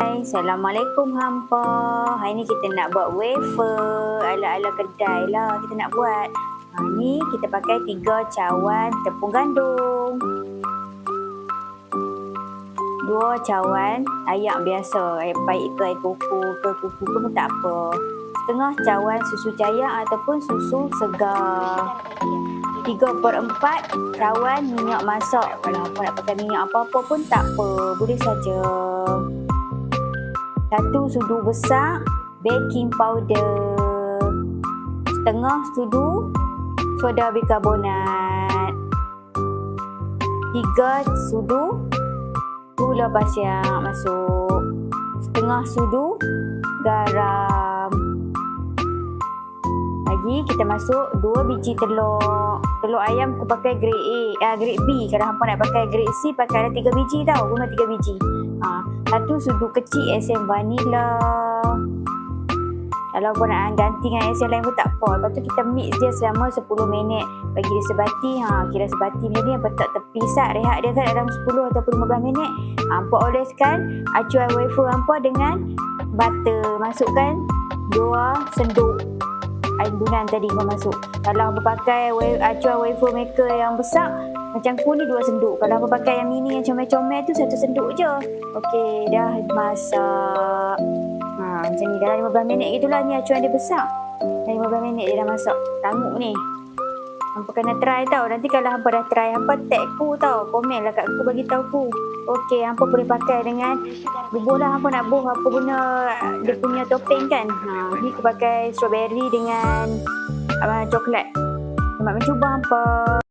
Assalamualaikum hampa. Hari ni kita nak buat wafer ala-ala kedai lah kita nak buat. Ni kita pakai 3 cawan tepung gandum. 2 cawan ayak biasa, ayak baik ke air kuku ke pun tak apa. Setengah cawan susu cair ataupun susu segar. 3/4 cawan minyak masak. Kalau hampa nak pakai minyak apa-apa pun tak apa, boleh saja. 1 sudu besar baking powder, setengah sudu soda bikarbonat, 3 sudu gula pasir masuk, setengah sudu garam. Lagi kita masuk 2 biji telur. Telur ayam aku pakai grade grade B. Kalau hampa nak pakai grade C, pakai ada 3 biji tau, guna 3 biji. 1 sudu kecil esen vanila. Kalau kau nak ganti dengan esen lain pun tak apa. Lepas tu kita mix dia selama 10 minit. Bagi dia sebati. Kira sebati macam ni. Hampa letak tepi sat. Rehat dia kan dalam 10 ataupun 15 minit. Hampa oleskan acuan wafer hampa dengan butter. Masukkan 2 senduk adunan tadi hampa masuk. Kalau hampa pakai acuan wafer maker yang besar macam ku ni 2 senduk. Kalau hampa pakai yang mini yang comel-comel tu 1 senduk je. Okey, dah masak. Macam ni dalam 15 minit gitulah. Ni acuan dia besar. Dalam 15 minit dia dah masak. Tangguh ni. Hampa kena try tau. Nanti kalau hampa dah try, hampa tag ku tau. Komen lah kat aku, bagi tahu ku. Okey, hampa boleh pakai dengan bubuh lah. Hampa nak buh apa guna dia punya topping kan. Ni aku pakai strawberry dengan coklat. Selamat mencuba hampa.